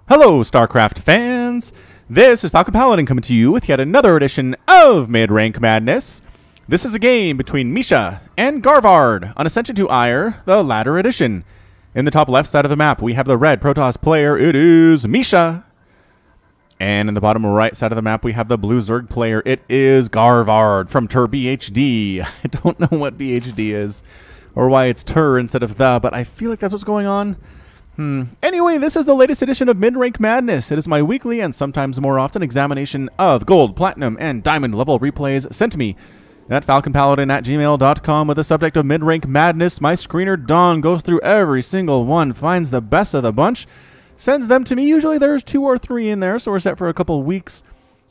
Hello, StarCraft fans! This is Falcon Paladin coming to you with yet another edition of MIdRank Madness. This is a game between Misha and Garvard on Ascension to Aiur, the latter edition. In the top left side of the map, we have the red Protoss player. It is Misha. And in the bottom right side of the map, we have the blue Zerg player. It is Garvard from BHD. I don't know what BHD is or why it's Tur instead of the, but I feel like that's what's going on. Anyway, this is the latest edition of MIdRank Madness. It is my weekly and sometimes more often examination of gold, platinum, and diamond level replays sent to me at falconpaladin@gmail.com with the subject of MIdRank Madness. My screener, Dawn, goes through every single one, finds the best of the bunch, sends them to me. Usually there's 2 or 3 in there, so we're set for a couple weeks.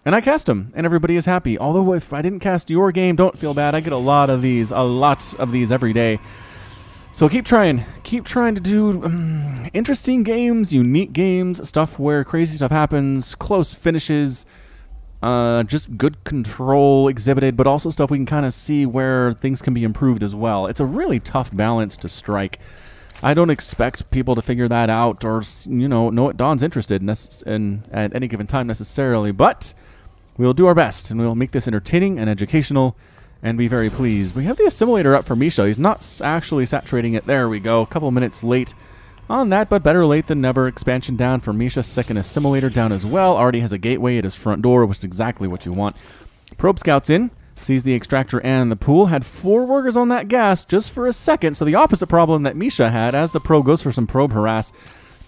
And I cast them, and everybody is happy. Although if I didn't cast your game, don't feel bad. I get a lot of these every day. So keep trying to do interesting games, unique games, stuff where crazy stuff happens, close finishes, just good control exhibited, but also stuff we can kind of see where things can be improved as well. It's a really tough balance to strike. I don't expect people to figure that out or, you know what Dawn's interested in at any given time necessarily, but we'll do our best, and we'll make this entertaining and educational and be very pleased. We have the assimilator up for Misha. He's not actually saturating it. There we go. A couple minutes late on that, but better late than never. Expansion down for Misha. Second assimilator down as well. Already has a gateway at his front door, which is exactly what you want. Probe scouts in. Sees the extractor and the pool. Had 4 workers on that gas just for a second, so the opposite problem that Misha had as the probe goes for some probe harass.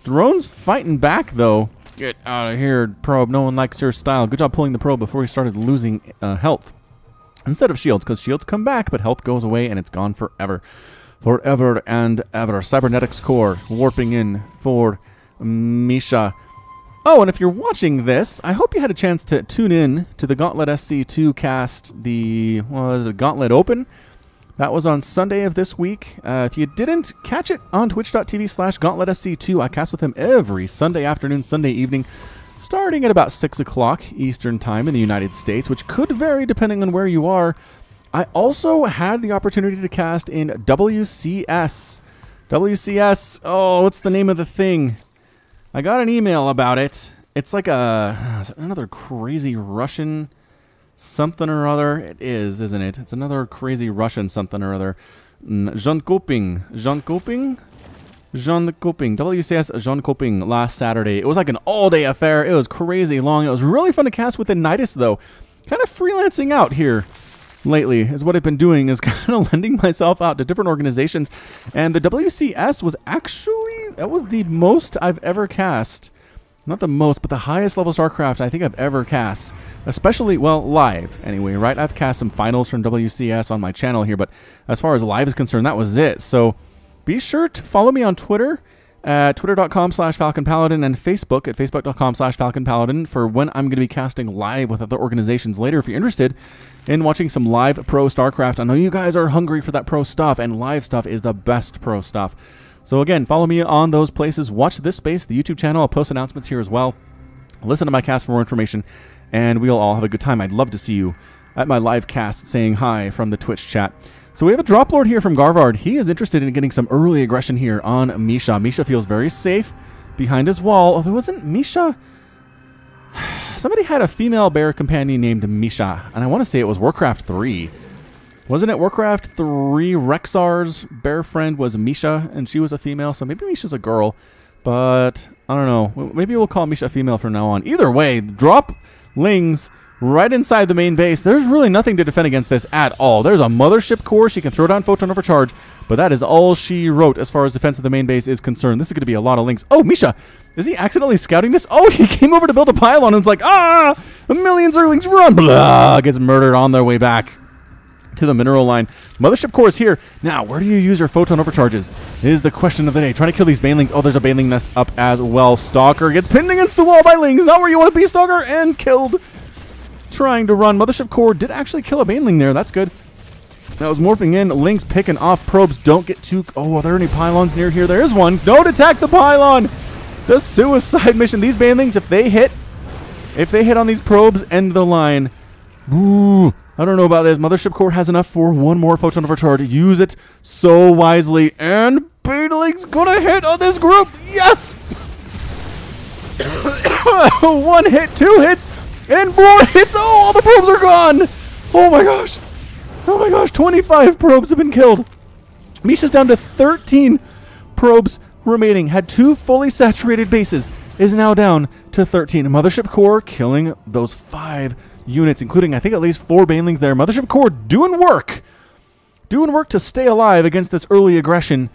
Drone's fighting back, though. Get out of here, probe. No one likes your style. Good job pulling the probe before he started losing health instead of shields, because shields come back, but health goes away, and it's gone forever. Forever and ever. Cybernetics core warping in for Misha. Oh, and if you're watching this, I hope you had a chance to tune in to the Gauntlet SC2 cast, Gauntlet Open. That was on Sunday of this week. If you didn't, catch it on twitch.tv/GauntletSC2. I cast with him every Sunday afternoon, Sunday evening, starting at about 6 o'clock Eastern Time in the United States, which could vary depending on where you are. I also had the opportunity to cast in WCS. WCS, oh, what's the name of the thing? I got an email about it. It's like another crazy Russian something or other. It is, isn't it? It's another crazy Russian something or other. Jean Koping. WCS Jean Koping last Saturday. It was like an all-day affair. It was crazy long. It was really fun to cast with Nidus, though. Kind of freelancing out here lately is what I've been doing, is kind of lending myself out to different organizations. And the WCS was actually, that was the most I've ever cast. Not the most, but the highest level StarCraft I think I've ever cast. Especially, well, live anyway, right? I've cast some finals from WCS on my channel here, but as far as live is concerned, that was it. So be sure to follow me on Twitter at twitter.com/FalconPaladin and Facebook at facebook.com/FalconPaladin for when I'm going to be casting live with other organizations later. If you're interested in watching some live pro StarCraft, I know you guys are hungry for that pro stuff, and live stuff is the best pro stuff. So again, follow me on those places. Watch this space, the YouTube channel. I'll post announcements here as well. Listen to my cast for more information, and we'll all have a good time. I'd love to see you at my live cast saying hi from the Twitch chat. So we have a drop lord here from Garvard. He is interested in getting some early aggression here on Misha. Misha feels very safe behind his wall, although wasn't Misha... Somebody had a female bear companion named Misha, and I want to say it was Warcraft 3. Wasn't it Warcraft 3? Rexar's bear friend was Misha, and she was a female, so maybe Misha's a girl. But, I don't know. Maybe we'll call Misha female from now on. Either way, drop lings right inside the main base. There's really nothing to defend against this at all. There's a mothership core. She can throw down photon overcharge, but that is all she wrote as far as defense of the main base is concerned. This is going to be a lot of lings. Oh, Misha! Is he accidentally scouting this? Oh, he came over to build a pylon and was like, ah! A million Zerglings run! Blah! Gets murdered on their way back to the mineral line. Mothership core is here. Now, where do you use your photon overcharges is the question of the day. Trying to kill these banelings. Oh, there's a baneling nest up as well. Stalker gets pinned against the wall by lings. Not where you want to be, Stalker, and killed. Trying to run. Mothership core did actually kill a baneling there. That's good. That was morphing in. Lings picking off probes. Don't get too... Oh, are there any pylons near here? There is one. Don't attack the pylon. It's a suicide mission. These banelings, if they hit on these probes, end the line. Ooh, I don't know about this. Mothership core has enough for one more photon overcharge. Use it so wisely. And banelings gonna hit on this group. Yes! One hit, two hits, and more hits. Oh, all the probes are gone. Oh my gosh. Oh my gosh, 25 probes have been killed. Misha's down to 13 probes remaining. Had 2 fully saturated bases. Is now down to 13. Mothership Core killing those 5 units, including, I think, at least 4 banelings there. Mothership Core doing work. Doing work to stay alive against this early aggression.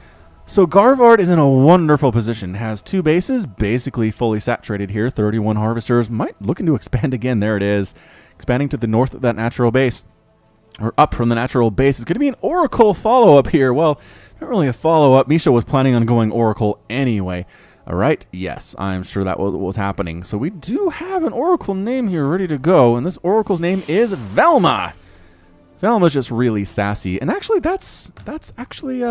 So Garvard is in a wonderful position. Has 2 bases, basically fully saturated here. 31 harvesters. Might looking to expand again. There it is. Expanding to the north of that natural base. Or up from the natural base. It's going to be an Oracle follow-up here. Well, not really a follow-up. Misha was planning on going Oracle anyway. All right. Yes, I'm sure that was happening. So we do have an Oracle name here ready to go. And this Oracle's name is Velma. Velma's just really sassy. And actually, that's actually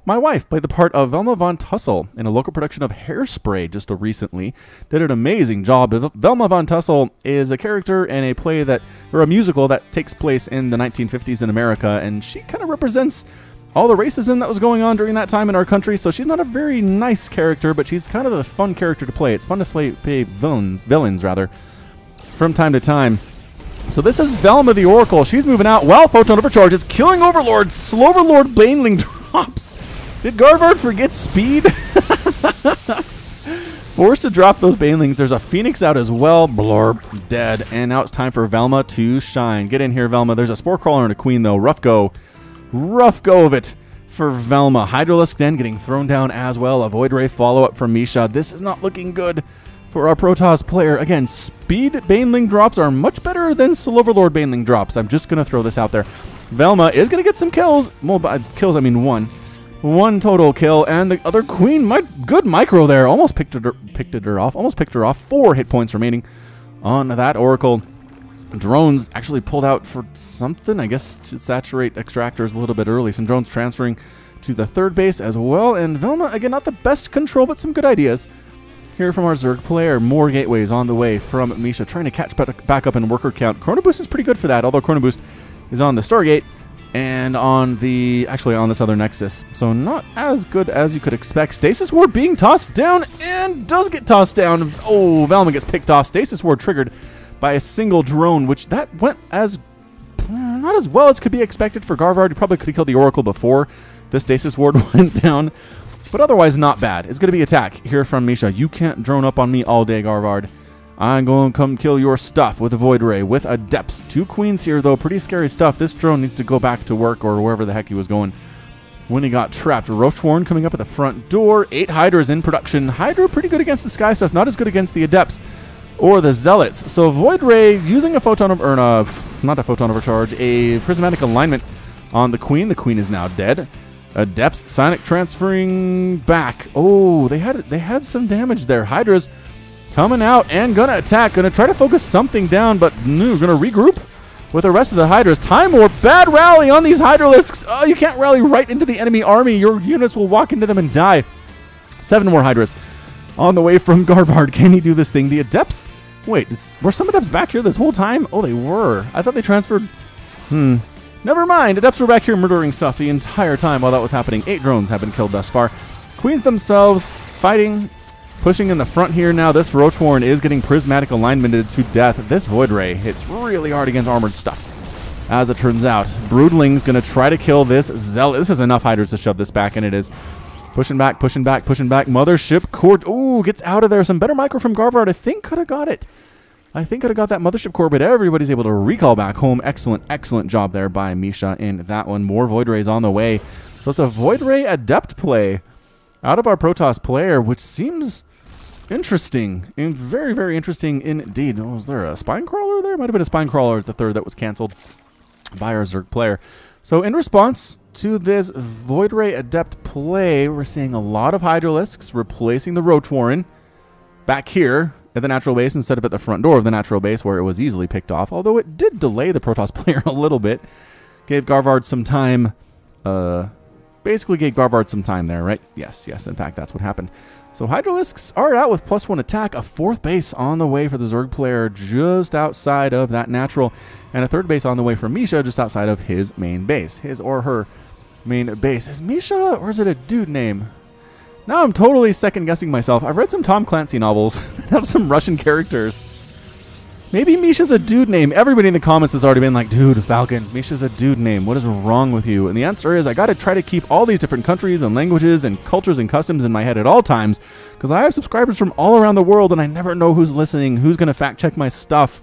my wife played the part of Velma von Tussle in a local production of Hairspray just recently. Did an amazing job. Velma von Tussle is a character in a play or a musical that takes place in the 1950s in America, and she kind of represents all the racism that was going on during that time in our country. So she's not a very nice character, but she's kind of a fun character to play. It's fun to play villains rather, from time to time. So this is Velma the Oracle. She's moving out. Well, Photon overcharges, killing Overlords. Sloverlord Baneling drops. Did Garvard forget speed? Forced to drop those banelings. There's a Phoenix out as well. Blorp, dead. And now it's time for Velma to shine. Get in here, Velma. There's a Spore Crawler and a Queen, though. Rough go. Rough go of it for Velma. Hydralisk then getting thrown down as well. A Void Ray follow-up from Misha. This is not looking good for our Protoss player. Again, speed baneling drops are much better than Silverlord baneling drops. I'm just going to throw this out there. Velma is going to get some kills. Well, by kills, I mean one. One total kill, and the other Queen, good micro there. Almost picked her off. Almost picked her off. 4 hit points remaining on that Oracle. Drones actually pulled out for something, I guess, to saturate extractors a little bit early. Some drones transferring to the 3rd base as well. And Velma, again, not the best control, but some good ideas here from our Zerg player. More gateways on the way from Misha, trying to catch back up in worker count. Chrono Boost is pretty good for that, although Chrono Boost is on the Stargate and on this other Nexus. So not as good as you could expect. Stasis Ward being tossed down, and does get tossed down. Oh, Velma gets picked off. Stasis Ward triggered by a single drone, which that went not as well as could be expected for Garvard. He probably could have killed the Oracle before the Stasis Ward went down, but otherwise not bad. It's going to be attack here from Misha. You can't drone up on me all day, Garvard. I'm going to come kill your stuff with a Void Ray, with Adepts. 2 Queens here, though. Pretty scary stuff. This drone needs to go back to work, or wherever the heck he was going when he got trapped. Roachworn coming up at the front door. 8 Hydras in production. Hydra pretty good against the Sky stuff, not as good against the Adepts or the Zealots. So Void Ray using a Photon not a Photon Overcharge, a Prismatic Alignment on the Queen. The Queen is now dead. Adepts Sonic transferring back. Oh, they had some damage there. Hydras coming out and gonna attack. Gonna try to focus something down, but no, gonna regroup with the rest of the Hydras. Time Warp, bad rally on these Hydralisks. Oh, you can't rally right into the enemy army. Your units will walk into them and die. 7 more Hydras on the way from Garvard. Can he do this thing? The Adepts? Wait, were some Adepts back here this whole time? Oh, they were. I thought they transferred. Never mind. Adepts were back here murdering stuff the entire time while that was happening. 8 drones have been killed thus far. Queens themselves fighting, pushing in the front here now. This Roachworn is getting Prismatic Alignmented to death. This Void Ray hits really hard against armored stuff, as it turns out. Broodling's going to try to kill this Zealot. This is enough Hydras to shove this back, and it is. Pushing back, pushing back, pushing back. Mothership Core. Ooh, gets out of there. Some better micro from Garvard. I think could have got it. I think could have got that Mothership Core, but everybody's able to recall back home. Excellent, excellent job there by Misha in that one. More Void Rays on the way. So it's a Void Ray Adept play out of our Protoss player, which seems interesting. And very, very interesting indeed. Oh, was there a Spine Crawler there? Might have been a Spine Crawler at the 3rd that was canceled by our Zerg player. So in response to this Void Ray Adept play, we're seeing a lot of Hydralisks replacing the Roachwarren back here at the natural base instead of at the front door of the natural base where it was easily picked off, although it did delay the Protoss player a little bit. Gave Garvard some time, basically gave Garvard some time there, right? Yes, in fact, that's what happened. So Hydralisks are out with +1 attack, a 4th base on the way for the Zerg player just outside of that natural, and a 3rd base on the way for Misha just outside of his main base, his or her main base. Is Misha, or is it a dude name? Now I'm totally second-guessing myself. I've read some Tom Clancy novels that have some Russian characters. Maybe Misha's a dude name. Everybody in the comments has already been like, dude, Falcon, Misha's a dude name. What is wrong with you? And the answer is I got to try to keep all these different countries and languages and cultures and customs in my head at all times because I have subscribers from all around the world and I never know who's listening, who's going to fact-check my stuff.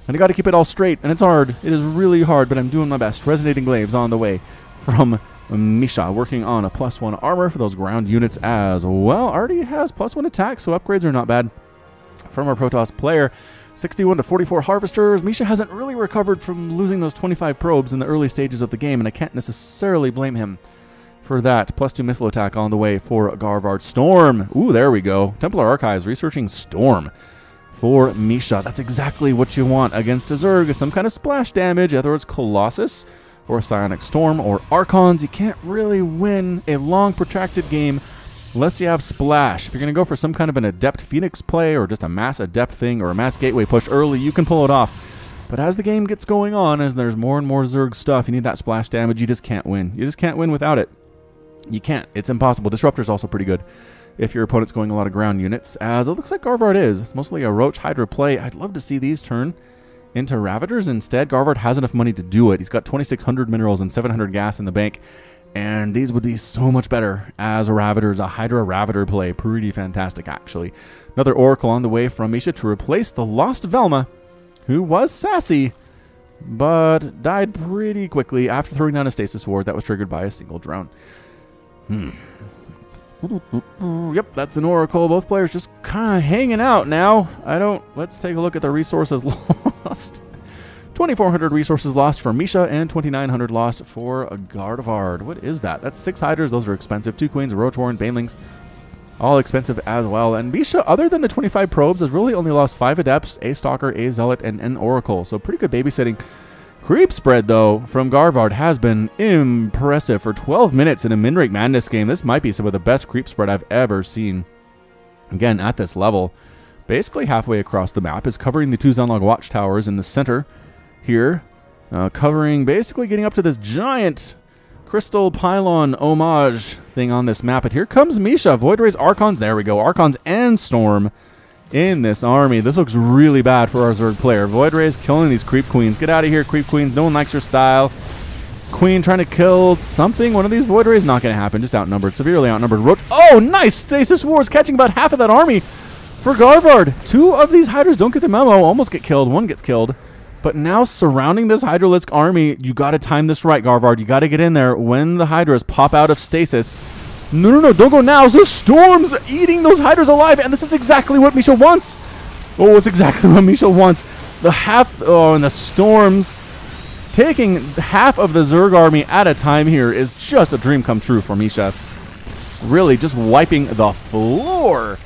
And I got to keep it all straight, and it's hard. It is really hard, but I'm doing my best. Resonating Glaives on the way from Misha, working on a +1 armor for those ground units as well. Already has +1 attack, so upgrades are not bad from our Protoss player. 61 to 44 harvesters. Misha hasn't really recovered from losing those 25 probes in the early stages of the game, and I can't necessarily blame him for that. +2 missile attack on the way for Garvard. Storm. Ooh, there we go. Templar Archives researching Storm for Misha. That's exactly what you want against a Zerg. Some kind of splash damage, whether it's Colossus or Psionic Storm or Archons. You can't really win a long, protracted game unless you have splash. If you're going to go for some kind of an Adept Phoenix play or just a mass Adept thing or a mass Gateway push early, you can pull it off. But as the game gets going on, as there's more and more Zerg stuff, you need that splash damage. You just can't win. You just can't win without it. You can't. It's impossible. Disruptor's also pretty good if your opponent's going a lot of ground units, as it looks like Garvard is. It's mostly a Roach Hydra play. I'd love to see these turn into Ravagers. Instead, Garvard has enough money to do it. He's got 2,600 minerals and 700 gas in the bank. And these would be so much better as a Ravagers, a Hydra Ravager play. Pretty fantastic, actually. Another Oracle on the way from Misha to replace the lost Velma, who was sassy, but died pretty quickly after throwing down a Stasis Ward that was triggered by a single drone. Yep, that's an Oracle. Both players just kind of hanging out now. Let's take a look at the resources lost. 2,400 resources lost for Misha and 2,900 lost for Garvard. What is that? That's 6 Hydras. Those are expensive. 2 Queens, a Roach Warren, Banelings. All expensive as well. And Misha, other than the 25 probes, has really only lost 5 Adepts, a Stalker, a Zealot, and an Oracle. So pretty good babysitting. Creep spread, though, from Garvard has been impressive. For 12 minutes in a MIdRank Madness game, this might be some of the best creep spread I've ever seen. Again, at this level, basically halfway across the map is covering the 2 Zenlog watchtowers in the center here, covering, basically getting up to this giant crystal pylon homage thing on this map. But here comes Misha. Void Rays, Archons, there we go. Archons and Storm in this army. This looks really bad for our Zerg player. Void Rays killing these Creep Queens. Get out of here, Creep Queens. No one likes your style. Queen trying to kill something. One of these Void Rays, not going to happen. Just outnumbered, severely outnumbered. Roach. Oh, nice! Stasis Wards catching about half of that army for Garvard. 2 of these Hydras don't get the memo. Almost get killed. 1 gets killed. But now surrounding this Hydralisk army, you got to time this right, Garvard. You got to get in there when the Hydras pop out of stasis. No, don't go now. So Storm's eating those Hydras alive, and this is exactly what Misha wants. Oh, it's exactly what Misha wants. And the Storms taking half of the Zerg army at a time here is just a dream come true for Misha. Really just wiping the floor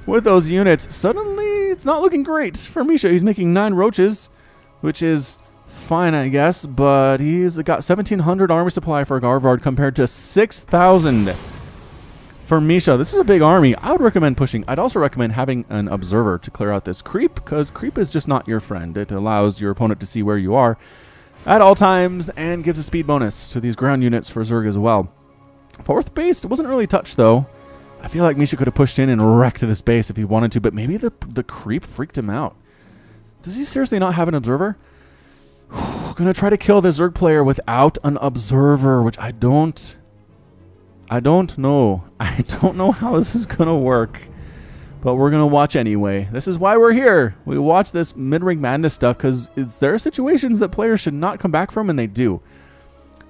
with those units. Suddenly, it's not looking great for Misha. He's making 9 Roaches, which is fine, I guess, but he's got 1,700 army supply for Garvard compared to 6,000 for Misha. This is a big army. I would recommend pushing. I'd also recommend having an observer to clear out this creep, because creep is just not your friend. It allows your opponent to see where you are at all times and gives a speed bonus to these ground units for Zerg as well. 4th base wasn't really touched, though. I feel like Misha could have pushed in and wrecked this base if he wanted to, but maybe the creep freaked him out. Does he seriously not have an observer? Gonna try to kill this Zerg player without an observer, which I don't know. I don't know how this is gonna work, but we're gonna watch anyway. This is why we're here. We watch this MIdRank Madness stuff because there are situations that players should not come back from, and they do.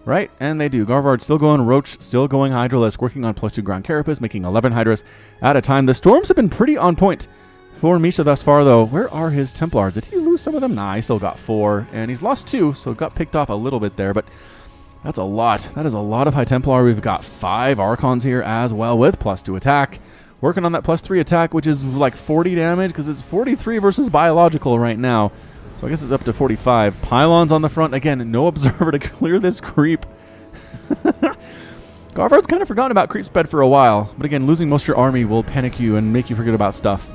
Right? And they do. Garvard still going Roach, still going Hydralisk, working on +2 ground Carapace, making 11 Hydras at a time. The Storms have been pretty on point for Misha thus far, though. Where are his Templars? Did he lose some of them? Nah, he still got 4, and he's lost 2, so got picked off a little bit there, but that's a lot. That is a lot of High Templar. We've got 5 Archons here as well with +2 attack. Working on that +3 attack, which is like 40 damage, because it's 43 versus biological right now. So I guess it's up to 45. Pylons on the front. Again, no observer to clear this creep. Garvard's kind of forgotten about creep spread for a while, but again, losing most of your army will panic you and make you forget about stuff.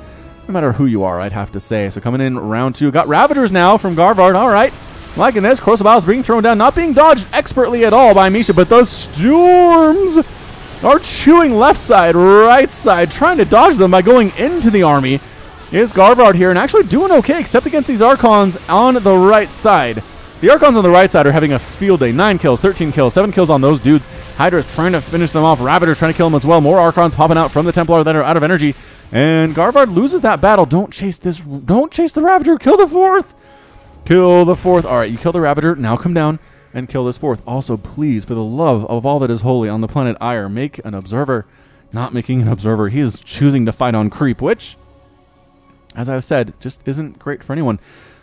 No matter who you are, I'd have to say. So coming in round 2. Got Ravagers now from Garvard. All right. Liking this. Corsobal's being thrown down. Not being dodged expertly at all by Misha, but those Storms are chewing left side, right side, trying to dodge them by going into the army. Is Garvard here and actually doing okay, except against these Archons on the right side. The Archons on the right side are having a field day. 9 kills, 13 kills, 7 kills on those dudes. Hydra's trying to finish them off. Ravager's trying to kill them as well. More Archons popping out from the Templar that are out of energy. And Garvard loses that battle. Don't chase this. Don't chase the Ravager. Kill the 4th. Kill the 4th. All right, you kill the Ravager. Now come down and kill this 4th. Also, please, for the love of all that is holy on the planet Aiur, make an observer. Not making an observer. He is choosing to fight on creep, which, as I've said, just isn't great for anyone.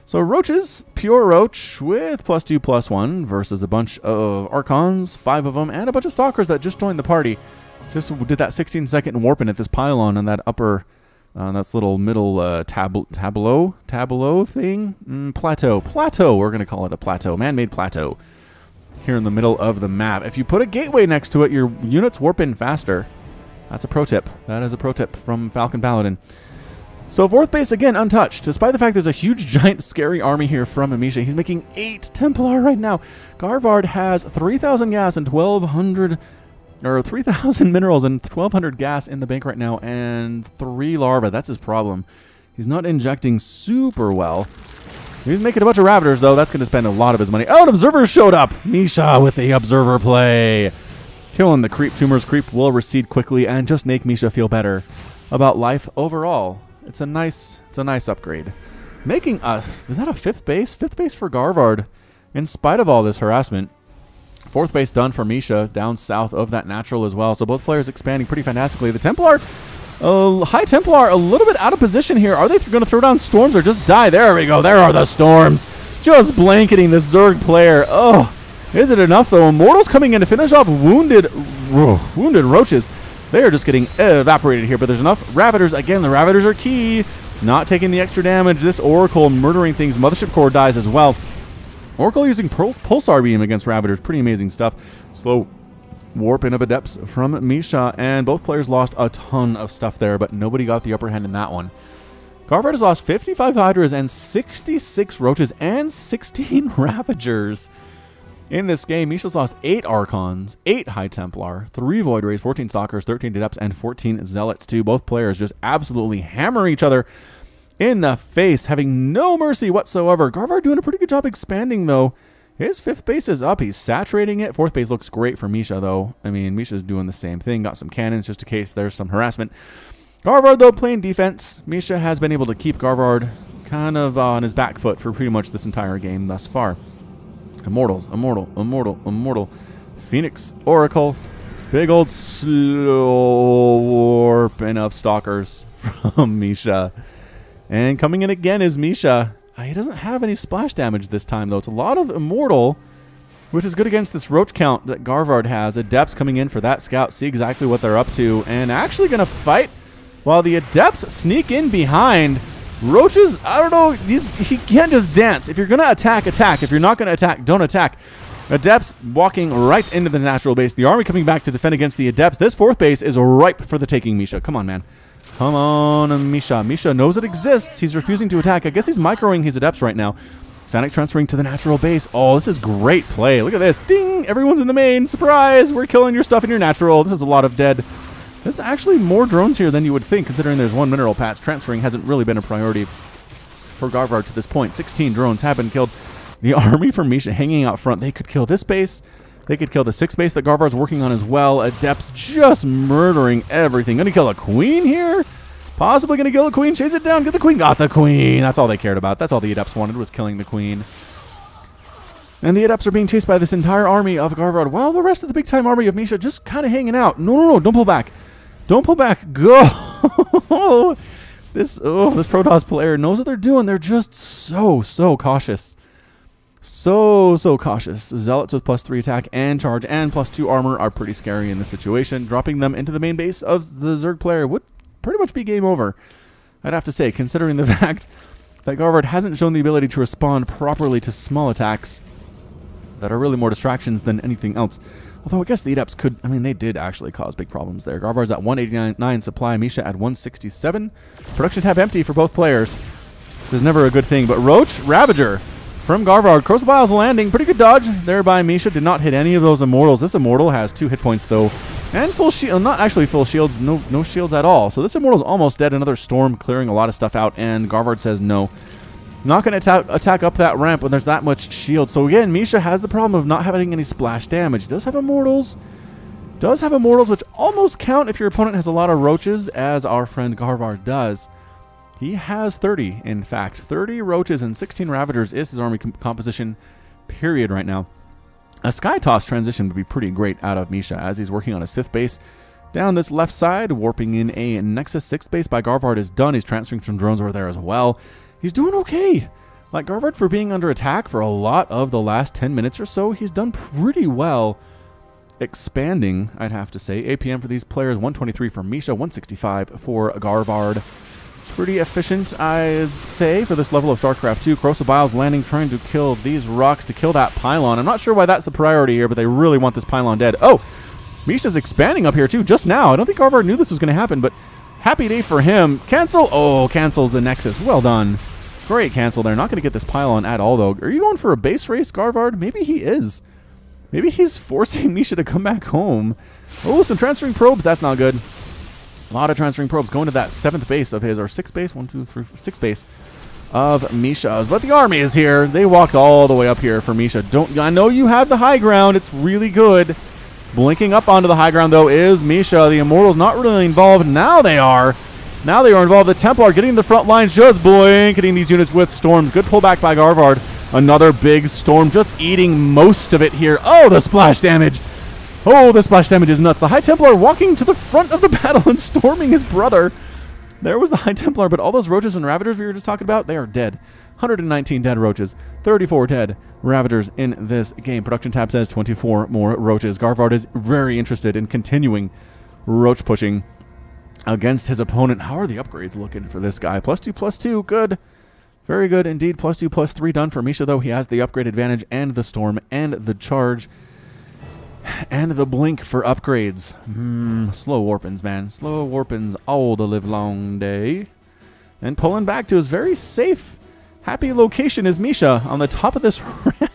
So Roaches, pure Roach with +2/+1 versus a bunch of Archons, 5 of them, and a bunch of Stalkers that just joined the party. Just did that 16-second warping at this pylon on that upper, that's little middle tableau thing? Plateau, we're going to call it a plateau, man-made plateau. Here in the middle of the map. If you put a gateway next to it, your units warp in faster. That's a pro tip. That is a pro tip from Falcon Paladin. So 4th base, again, untouched. Despite the fact there's a huge, giant, scary army here from Misha. He's making 8 Templar right now. Garvard has 3,000 gas and 1,200... or 3,000 minerals and 1,200 gas in the bank right now, and 3 larvae. That's his problem. He's not injecting super well. He's making a bunch of Ravagers, though. That's going to spend a lot of his money. Oh, an Observer showed up! Misha with the Observer play. Killing the creep. Tumors creep will recede quickly and just make Misha feel better about life overall. It's a nice upgrade. Making us, is that a 5th base? 5th base for Garvard, in spite of all this harassment. 4th base done for Misha, down south of that natural as well. So both players expanding pretty fantastically. The Templar, High Templar, a little bit out of position here. Are they going to throw down storms or just die? There we go. There are the storms. Just blanketing this Zerg player. Oh, is it enough though? Immortals coming in to finish off wounded Roaches. They are just getting evaporated here, but there's enough Ravagers. Again, the Ravagers are key. Not taking the extra damage. This Oracle murdering things. Mothership Core dies as well. Oracle using Pulsar Beam against Ravagers. Pretty amazing stuff. Slow warp in of Adepts from Misha, and both players lost a ton of stuff there, but nobody got the upper hand in that one. Garvard has lost 55 Hydras and 66 Roaches and 16 Ravagers. In this game, Misha's lost 8 Archons, 8 High Templar, 3 Void Rays, 14 Stalkers, 13 Adepts, and 14 Zealots too. Both players just absolutely hammer each other in the face, having no mercy whatsoever. Garvard doing a pretty good job expanding, though. His 5th base is up. He's saturating it. 4th base looks great for Misha, though. I mean, Misha's doing the same thing. Got some cannons just in case there's some harassment. Garvard, though, playing defense. Misha has been able to keep Garvard kind of on his back foot for pretty much this entire game thus far. Immortals, Immortal. Phoenix, Oracle. Big old slow warping of Stalkers from Misha. And coming in again is Misha. He doesn't have any splash damage this time, though. It's a lot of Immortal, which is good against this Roach count that Garvard has. Adepts coming in for that scout, see exactly what they're up to, and actually going to fight while the Adepts sneak in behind. Roaches, I don't know, he can't just dance. If you're going to attack, attack. If you're not going to attack, don't attack. Adepts walking right into the natural base. The army coming back to defend against the Adepts. This 4th base is ripe for the taking, Misha. Come on, man. Come on, Misha. Misha knows it exists. He's refusing to attack. I guess he's microing his Adepts right now. Sonic transferring to the natural base. Oh, this is great play. Look at this. Ding! Everyone's in the main. Surprise! We're killing your stuff in your natural. This is a lot of dead. There's actually more drones here than you would think, considering there's 1 mineral patch. Transferring hasn't really been a priority for Garvard to this point. 16 drones have been killed. The army from Misha hanging out front. They could kill this base. They could kill the 6th base that Garvard's working on as well. Adepts just murdering everything. Gonna kill a queen here? Possibly gonna kill a queen. Chase it down. Get the queen. Got the queen. That's all they cared about. That's all the Adepts wanted, was killing the queen. And the Adepts are being chased by this entire army of Garvard, while the rest of the big-time army of Misha just kind of hanging out. No, don't pull back. Don't pull back. Go! This Protoss player knows what they're doing. They're just so cautious. So cautious. Zealots with +3 attack and charge and +2 armor are pretty scary in this situation. Dropping them into the main base of the Zerg player would pretty much be game over, I'd have to say, considering the fact that Garvard hasn't shown the ability to respond properly to small attacks that are really more distractions than anything else. Although I guess the Adepts could, I mean, they did actually cause big problems there. Garvard's at 189 supply, Misha at 167. Production tab empty for both players. There's never a good thing, but Roach, Ravager from Garvard. Crucibles landing, pretty good dodge there by Misha. Did not hit any of those Immortals. This Immortal has 2 hit points, though. And full shield, not actually full shields, no shields at all. So this Immortal's almost dead. Another storm clearing a lot of stuff out, and Garvard says no. Not going to attack up that ramp when there's that much shield. So again, Misha has the problem of not having any splash damage. He does have Immortals. Does have Immortals, which almost count if your opponent has a lot of roaches, as our friend Garvard does. He has 30, in fact. 30 roaches and 16 Ravagers is his army composition, period, right now. A Sky Toss transition would be pretty great out of Misha as he's working on his 5th base. Down this left side, warping in a Nexus 6th base by Garvard is done. He's transferring some drones over there as well. He's doing okay. Like Garvard, for being under attack for a lot of the last 10 minutes or so, he's done pretty well. Expanding, I'd have to say. APM for these players, 123 for Misha, 165 for Garvard. Pretty efficient, I'd say, for this level of StarCraft 2. Corrosive Biles landing, trying to kill these rocks to kill that pylon. I'm not sure why that's the priority here, but they really want this pylon dead. Oh, Misha's expanding up here too, just now. I don't think Garvard knew this was going to happen, but happy day for him. Cancel. Oh, cancels the Nexus. Well done. Great cancel there. Not going to get this pylon at all, though. Are you going for a base race, Garvard? Maybe he is. Maybe he's forcing Misha to come back home. Oh, some transferring probes. That's not good. A lot of transferring probes going to that 7th base of his, or 6th base, 1, 2, 3, 6th base of Misha's. But the army is here. They walked all the way up here for Misha. I know you have the high ground. It's really good. Blinking up onto the high ground, though, is Misha. The Immortals not really involved. Now they are. Now they are involved. The Templar getting the front lines, just blanketing these units with storms. Good pullback by Garvard. Another big storm just eating most of it here. Oh, the splash damage. Oh, the splash damage is nuts. The High Templar walking to the front of the battle and storming his brother. There was the High Templar, but all those roaches and Ravagers we were just talking about, they are dead. 119 dead roaches, 34 dead Ravagers in this game. Production tab says 24 more roaches. Garvard is very interested in continuing roach pushing against his opponent. How are the upgrades looking for this guy? +2/+2, good. Very good indeed. +2/+3 done for Misha, though. He has the upgrade advantage and the storm and the charge. And the blink for upgrades. Slow warpins, man. Slow warpins all the live long day. And pulling back to his very safe, happy location is Misha on the top of this ramp.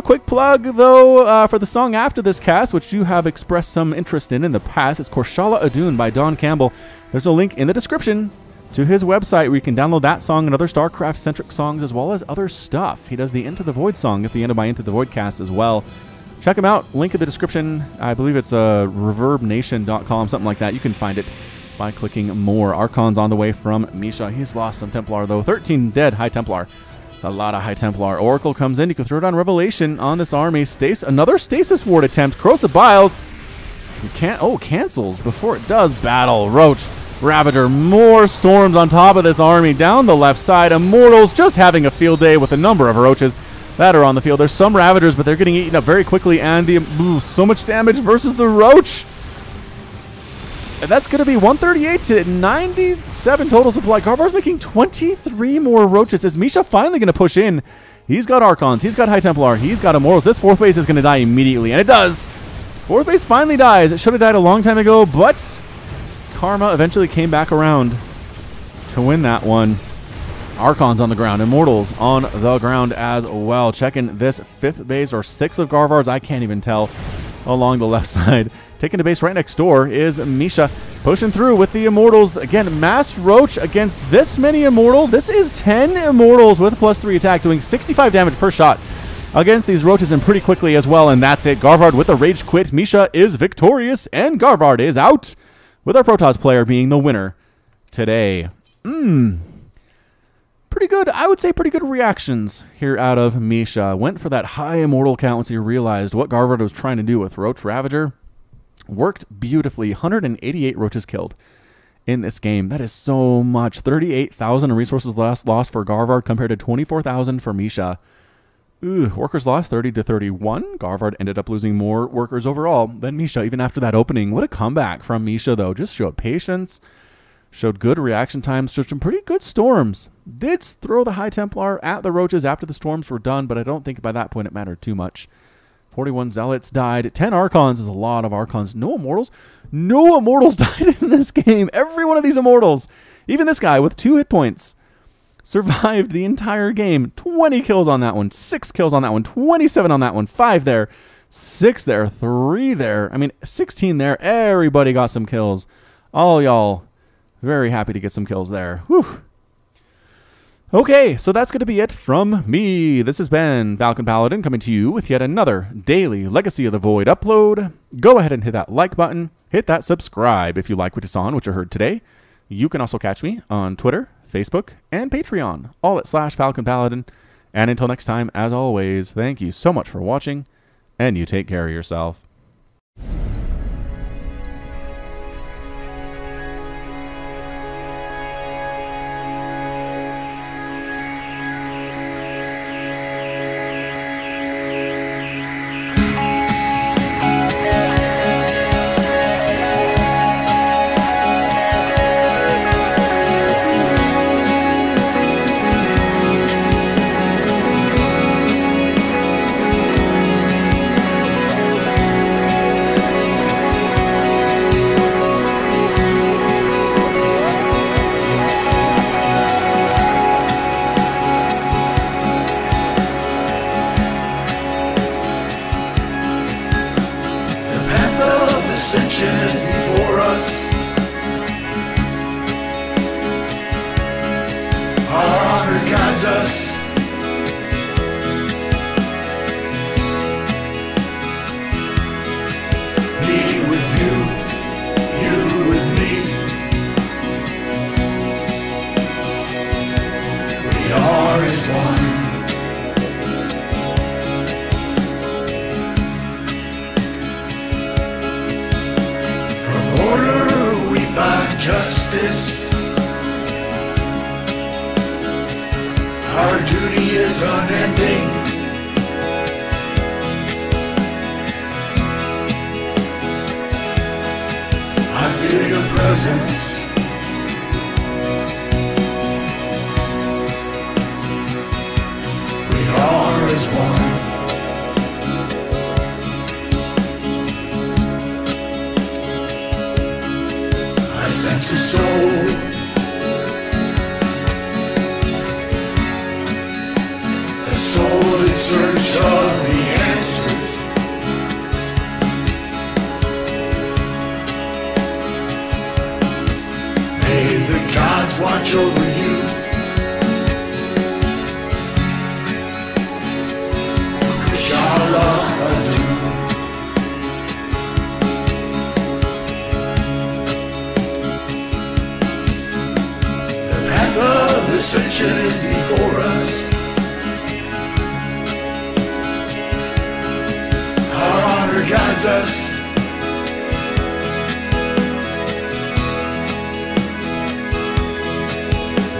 Quick plug, though, for the song after this cast, which you have expressed some interest in the past. It's Korshala Adun by Don Campbell. There's a link in the description to his website where you can download that song and other StarCraft-centric songs as well as other stuff. He does the Into the Void song at the end of my Into the Void cast as well. Check him out. Link in the description. I believe it's reverbnation.com, something like that. You can find it by clicking more. Archon's on the way from Misha. He's lost some Templar, though. 13 dead High Templar. It's a lot of High Templar. Oracle comes in. You can throw down Revelation on this army. Another Stasis Ward attempt. Corrosive Biles. You can't. Oh, cancels before it does. Battle. Roach. Ravager. More storms on top of this army. Down the left side. Immortals just having a field day with a number of roaches that are on the field. There's some Ravagers, but they're getting eaten up very quickly. And so much damage versus the Roach. And that's going to be 138 to 97 total supply. Garvard's making 23 more roaches. Is Misha finally going to push in? He's got Archons. He's got High Templar. He's got Immortals. This 4th base is going to die immediately. And it does. 4th base finally dies. It should have died a long time ago, but Karma eventually came back around to win that one. Archons on the ground. Immortals on the ground as well. Checking this 5th base or 6th of Garvard's. I can't even tell. Along the left side. Taking the base right next door is Misha. Pushing through with the Immortals. Again, Mass Roach against this many Immortal. This is 10 Immortals with +3 attack, doing 65 damage per shot against these Roaches, and pretty quickly as well. And that's it. Garvard with a Rage Quit. Misha is victorious, and Garvard is out, with our Protoss player being the winner today. Pretty good, I would say pretty good reactions here out of Misha. Went for that high Immortal count once he realized what Garvard was trying to do with Roach Ravager. Worked beautifully. 188 Roaches killed in this game. That is so much. 38,000 in resources lost for Garvard compared to 24,000 for Misha. Workers lost 30 to 31. Garvard ended up losing more workers overall than Misha, even after that opening. What a comeback from Misha, though. Just showed patience. Showed good reaction times, showed some pretty good storms. Did throw the High Templar at the Roaches after the storms were done, but I don't think by that point it mattered too much. 41 Zealots died. 10 Archons is a lot of Archons. No Immortals. No Immortals died in this game. Every one of these Immortals. Even this guy with 2 hit points. survived the entire game. 20 kills on that one, 6 kills on that one, 27 on that one, 5 there, 6 there, 3 there. I mean, 16 there. Everybody got some kills. All y'all very happy to get some kills there. Whew. Okay, so that's going to be it from me. This has been Falcon Paladin coming to you with yet another daily Legacy of the Void upload. Go ahead and hit that like button. Hit that subscribe if you like what you saw and what you heard today. You can also catch me on Twitter, Facebook, and Patreon, all at /Falcon Paladin. And until next time, as always, thank you so much for watching, and you take care of yourself. Ascension is before us. Our honor guides us. Me with you, you with me. We are as one. Justice. Our duty is unending. I feel your presence. We are as one. I sense a soul, a soul in search of the answers. May the gods watch over you. Inshallah, Ascension is before us. Our honor guides us.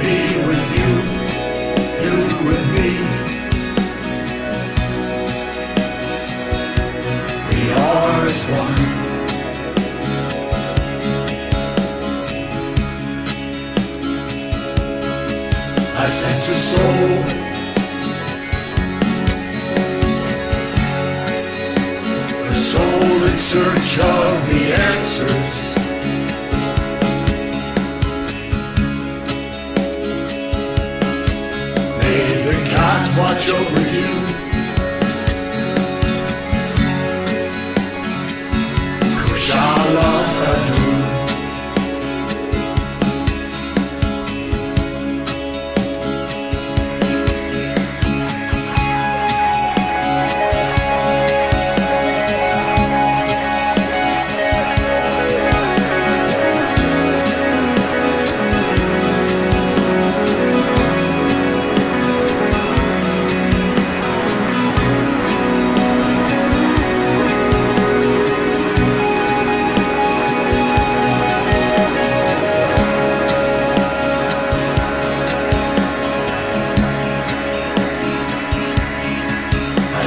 Me with you, you with me. We are as one. I sense a soul, a soul in search of the answers. May the gods watch over you. Kushala Adu.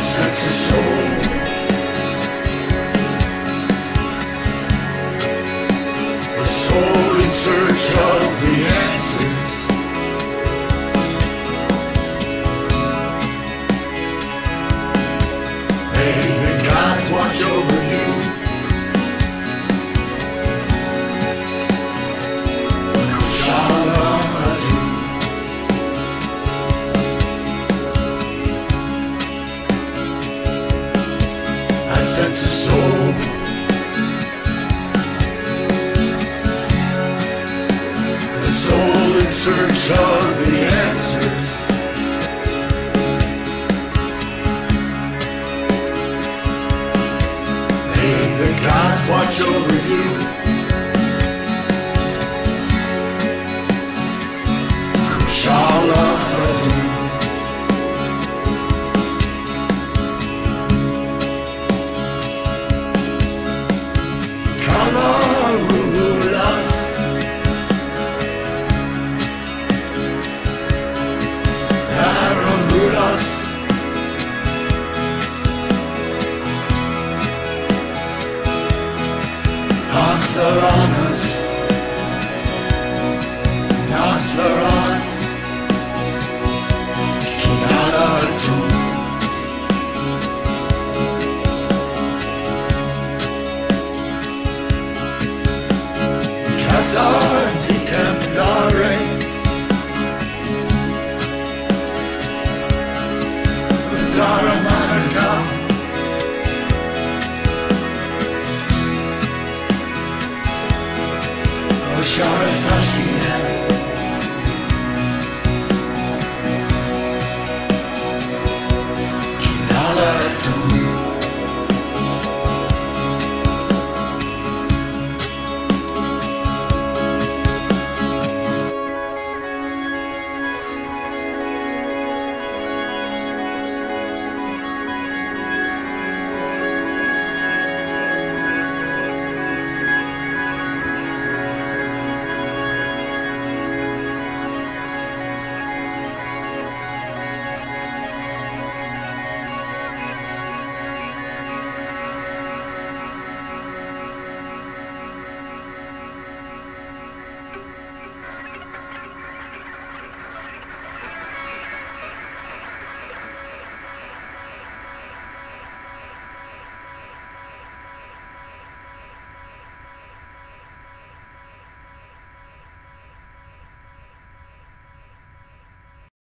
Sense a soul, a soul in search of the answers. May the gods watch over you. Kushala Adu. I sense a soul. A soul in search of the answers. May the gods watch over you. Kushala Adu. Kalarulas. Aramulas. Naslaranas. Naslaranas.